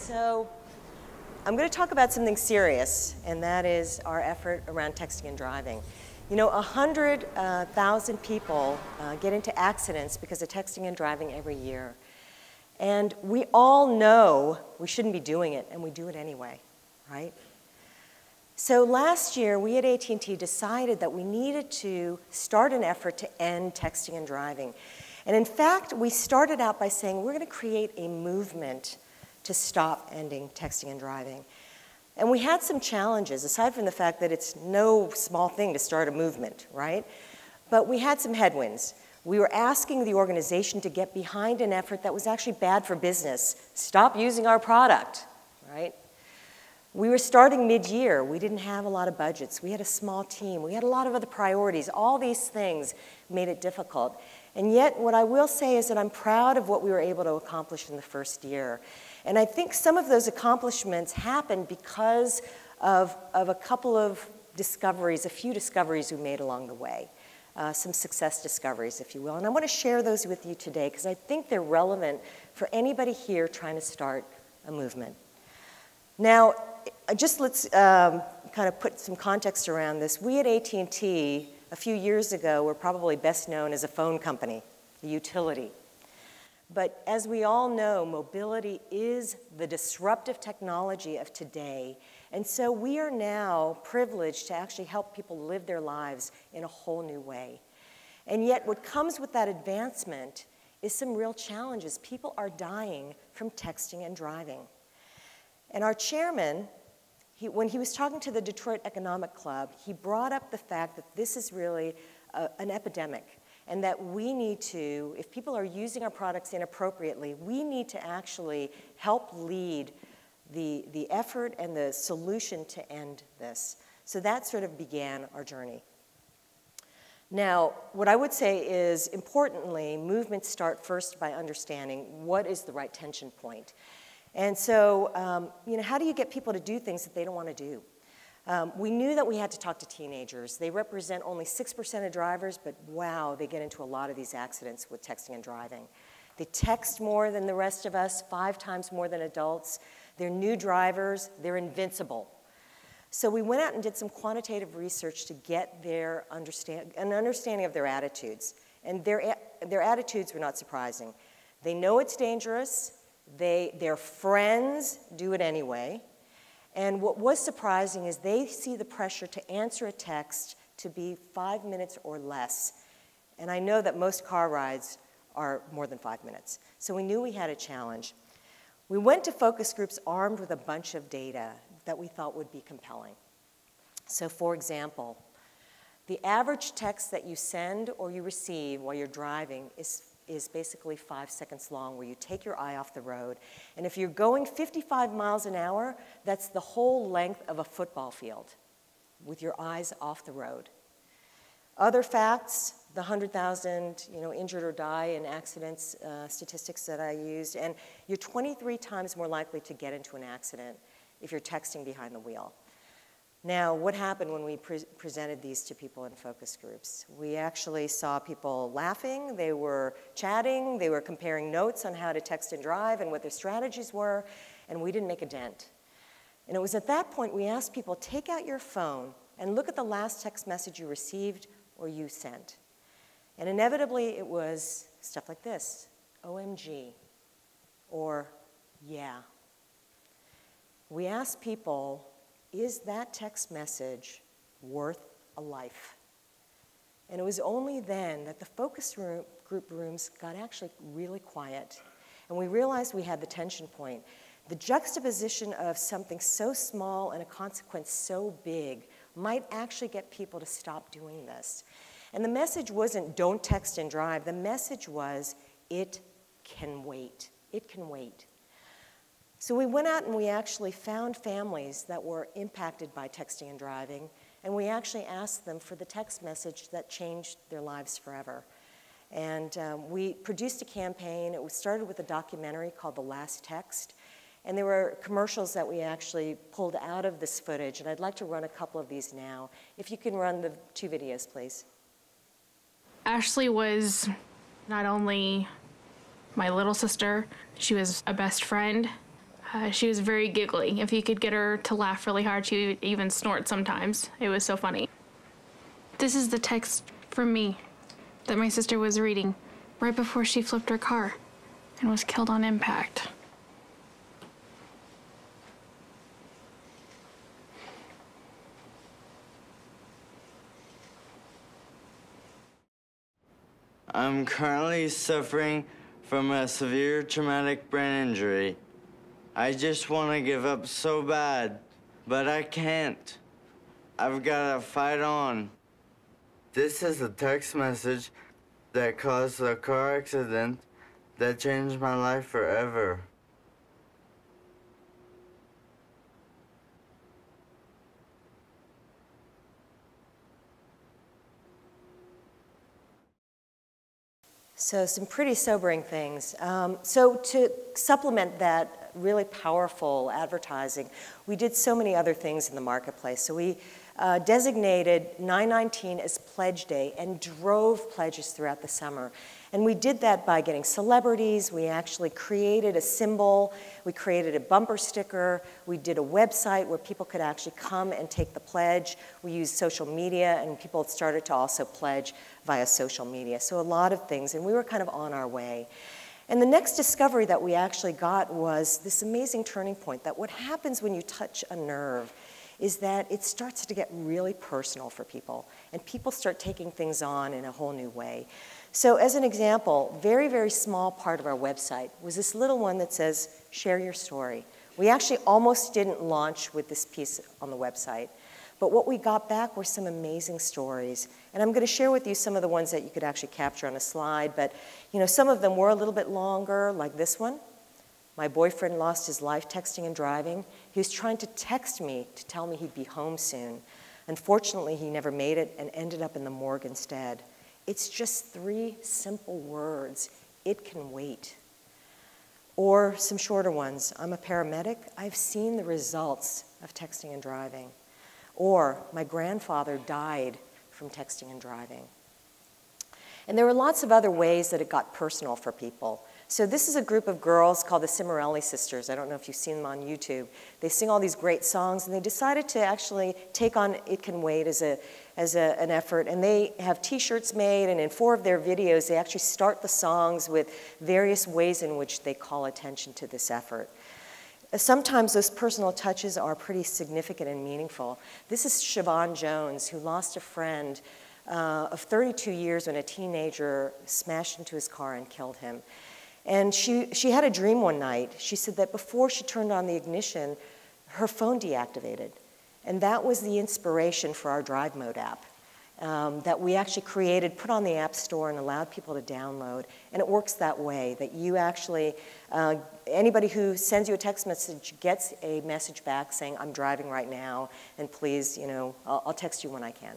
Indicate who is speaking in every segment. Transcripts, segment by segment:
Speaker 1: So I'm going to talk about something serious, and that is our effort around texting and driving. You know, 100,000 people get into accidents because of texting and driving every year. And we all know we shouldn't be doing it, and we do it anyway, right? So last year, we at AT&T decided that we needed to start an effort to end texting and driving. And in fact, we started out by saying we're going to create a movement to stop ending texting and driving. And we had some challenges, aside from the fact that it's no small thing to start a movement, right? But we had some headwinds. We were asking the organization to get behind an effort that was actually bad for business. Stop using our product, right? We were starting mid-year. We didn't have a lot of budgets. We had a small team. We had a lot of other priorities. All these things made it difficult. And yet, what I will say is that I'm proud of what we were able to accomplish in the first year. And I think some of those accomplishments happened because of a couple of discoveries, a few discoveries we made along the way. Some success discoveries, if you will. And I want to share those with you today because I think they're relevant for anybody here trying to start a movement. Now, let's kind of put some context around this. We at AT&T, a few years ago, were probably best known as a phone company, a utility. But as we all know, mobility is the disruptive technology of today. And so we are now privileged to actually help people live their lives in a whole new way. And yet what comes with that advancement is some real challenges. People are dying from texting and driving. And our chairman, when he was talking to the Detroit Economic Club, he brought up the fact that this is really an epidemic, and that we need to, if people are using our products inappropriately, we need to actually help lead the effort and the solution to end this. So that sort of began our journey. Now, what I would say is, importantly, movements start first by understanding what is the right tension point. And so, you know, how do you get people to do things that they don't want to do? We knew that we had to talk to teenagers. They represent only 6% of drivers, but wow, they get into a lot of these accidents with texting and driving. They text more than the rest of us, 5 times more than adults. They're new drivers. They're invincible. So we went out and did some quantitative research to get an understanding of their attitudes. And their attitudes were not surprising. They know it's dangerous. Their friends do it anyway. And what was surprising is they see the pressure to answer a text to be 5 minutes or less. And I know that most car rides are more than 5 minutes. So we knew we had a challenge. We went to focus groups armed with a bunch of data that we thought would be compelling. So for example, the average text that you send or you receive while you're driving is basically 5 seconds long, where you take your eye off the road. And if you're going 55 miles an hour, that's the whole length of a football field with your eyes off the road. Other facts, the 100,000 injured or die in accidents statistics that I used, and you're 23 times more likely to get into an accident if you're texting behind the wheel. Now, what happened when we presented these to people in focus groups? We actually saw people laughing, they were chatting, they were comparing notes on how to text and drive and what their strategies were, and we didn't make a dent. And it was at that point we asked people, take out your phone and look at the last text message you received or you sent. And inevitably it was stuff like this, OMG, or yeah. We asked people, is that text message worth a life? And it was only then that the focus group rooms got actually really quiet. And we realized we had the tension point. The juxtaposition of something so small and a consequence so big might actually get people to stop doing this. And the message wasn't, don't text and drive. The message was, it can wait. It can wait. So we went out and we actually found families that were impacted by texting and driving, and we actually asked them for the text message that changed their lives forever. And we produced a campaign. It started with a documentary called The Last Text, and there were commercials that we actually pulled out of this footage, and I'd like to run a couple of these now. If you can run the 2 videos, please.
Speaker 2: Ashley was not only my little sister, she was a best friend. She was very giggly. If you could get her to laugh really hard, she would even snort sometimes. It was so funny. This is the text from me that my sister was reading right before she flipped her car and was killed on impact.
Speaker 3: I'm currently suffering from a severe traumatic brain injury. I just want to give up so bad, but I can't. I've got to fight on. This is a text message that caused a car accident that changed my life forever.
Speaker 1: So some pretty sobering things. So to supplement that really powerful advertising, we did so many other things in the marketplace. So we designated 9/19 as Pledge Day and drove pledges throughout the summer. And we did that by getting celebrities. We actually created a symbol. We created a bumper sticker. We did a website where people could actually come and take the pledge. We used social media, and people started to also pledge via social media. So a lot of things, and we were kind of on our way. And the next discovery that we actually got was this amazing turning point, that what happens when you touch a nerve is that it starts to get really personal for people, and people start taking things on in a whole new way. So as an example, very, very small part of our website was this little one that says, share your story. We actually almost didn't launch with this piece on the website, but what we got back were some amazing stories. And I'm going to share with you some of the ones that you could actually capture on a slide, but some of them were a little bit longer, like this one. My boyfriend lost his life texting and driving. He was trying to text me to tell me he'd be home soon. Unfortunately, he never made it and ended up in the morgue instead. It's just 3 simple words. It can wait. Or some shorter ones. I'm a paramedic. I've seen the results of texting and driving. Or my grandfather died from texting and driving. And there were lots of other ways that it got personal for people. So this is a group of girls called the Cimarelli Sisters. I don't know if you've seen them on YouTube. They sing all these great songs, and they decided to actually take on It Can Wait as an effort. And they have T-shirts made, and in 4 of their videos, they actually start the songs with various ways in which they call attention to this effort. Sometimes those personal touches are pretty significant and meaningful. This is Siobhan Jones, who lost a friend of 32 years when a teenager smashed into his car and killed him. And she had a dream one night. She said that before she turned on the ignition, her phone deactivated. And that was the inspiration for our Drive Mode app that we actually created, put on the App Store, and allowed people to download. And it works that way, that you actually, anybody who sends you a text message gets a message back saying, I'm driving right now, and please, I'll text you when I can.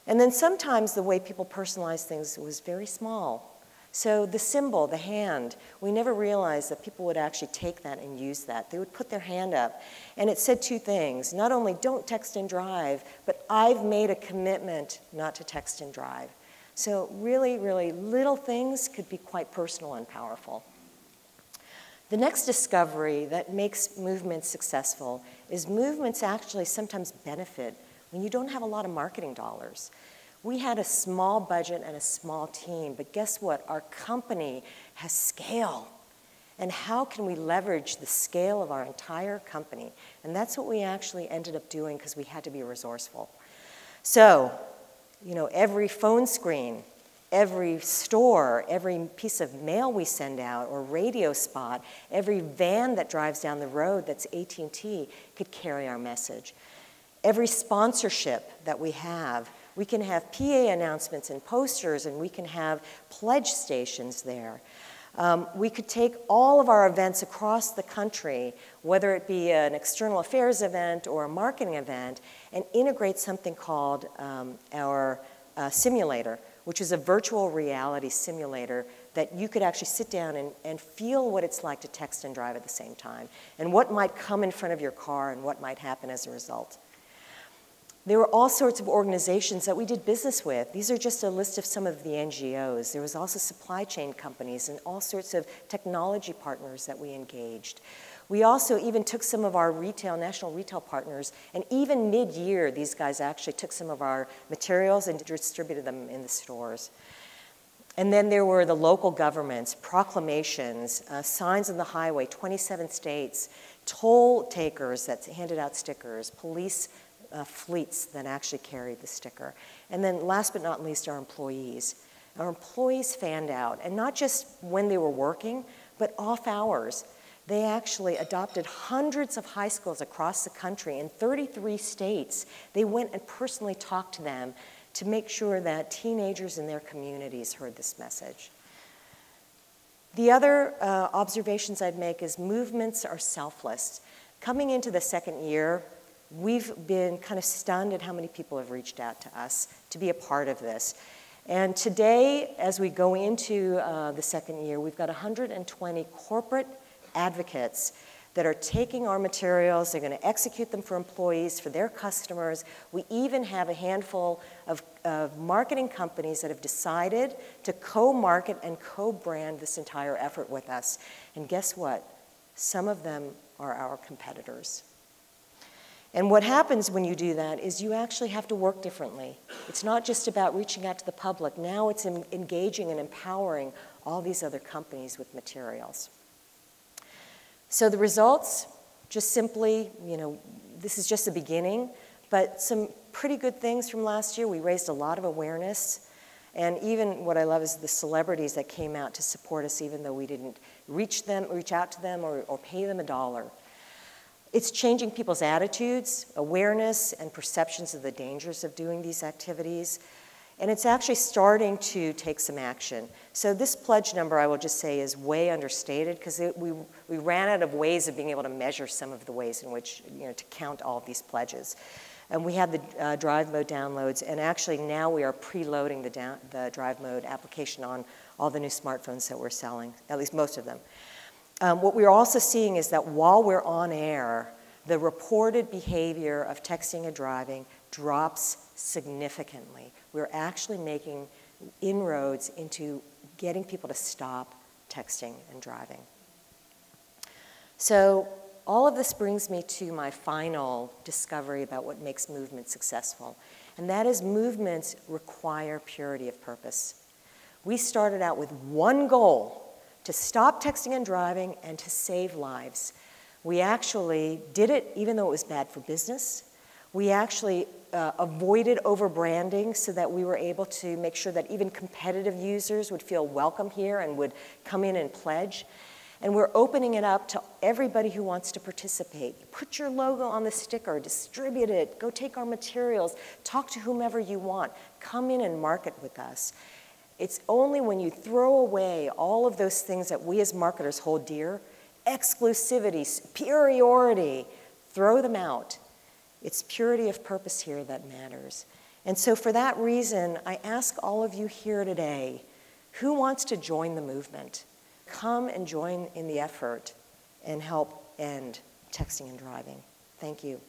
Speaker 1: And then sometimes the way people personalize things was very small. So the symbol, the hand, we never realized that people would actually take that and use that. They would put their hand up, and it said 2 things. Not only don't text and drive, but I've made a commitment not to text and drive. So really, really little things could be quite personal and powerful. The next discovery that makes movements successful is movements actually sometimes benefit when you don't have a lot of marketing dollars. We had a small budget and a small team, but guess what? Our company has scale. And how can we leverage the scale of our entire company? And that's what we actually ended up doing because we had to be resourceful. So, every phone screen, every store, every piece of mail we send out or radio spot, every van that drives down the road that's AT&T could carry our message. Every sponsorship that we have, we can have PA announcements and posters, and we can have pledge stations there. We could take all of our events across the country, whether it be an external affairs event or a marketing event, and integrate something called our simulator, which is a virtual reality simulator that you could actually sit down and feel what it's like to text and drive at the same time, and what might come in front of your car and what might happen as a result. There were all sorts of organizations that we did business with. These are just a list of some of the NGOs. There was also supply chain companies and all sorts of technology partners that we engaged. We also even took some of our national retail partners, and even mid-year, these guys actually took some of our materials and distributed them in the stores. And then there were the local governments, proclamations, signs on the highway, 27 states, toll takers that handed out stickers, police fleets that actually carried the sticker. And then last but not least, our employees. Our employees fanned out, and not just when they were working, but off hours. They actually adopted hundreds of high schools across the country in 33 states. They went and personally talked to them to make sure that teenagers in their communities heard this message. The other observations I'd make is movements are selfless. Coming into the second year, we've been kind of stunned at how many people have reached out to us to be a part of this. And today, as we go into the second year, we've got 120 corporate advocates that are taking our materials. They're going to execute them for employees, for their customers. We even have a handful of marketing companies that have decided to co-market and co-brand this entire effort with us. And guess what? Some of them are our competitors. And what happens when you do that is you actually have to work differently. It's not just about reaching out to the public. Now it's engaging and empowering all these other companies with materials. So the results, just simply, this is just the beginning, but some pretty good things from last year. We raised a lot of awareness, and even what I love is the celebrities that came out to support us, even though we didn't reach out to them or pay them $1. It's changing people's attitudes, awareness, and perceptions of the dangers of doing these activities. And it's actually starting to take some action. So this pledge number, I will just say, is way understated because we ran out of ways of being able to measure some of the ways in which, to count all of these pledges. And we had the Drive Mode downloads, and actually now we are preloading the Drive Mode application on all the new smartphones that we're selling, at least most of them. What we're also seeing is that while we're on air, the reported behavior of texting and driving drops significantly. We're actually making inroads into getting people to stop texting and driving. So all of this brings me to my final discovery about what makes movement successful, and that is movements require purity of purpose. We started out with one goal, to stop texting and driving and to save lives. We actually did it even though it was bad for business. We actually avoided over-branding so that we were able to make sure that even competitive users would feel welcome here and would come in and pledge. And we're opening it up to everybody who wants to participate. Put your logo on the sticker, distribute it, go take our materials, talk to whomever you want, come in and market with us. It's only when you throw away all of those things that we as marketers hold dear, exclusivity, superiority, throw them out. It's purity of purpose here that matters. And so for that reason, I ask all of you here today, who wants to join the movement? Come and join in the effort and help end texting and driving. Thank you.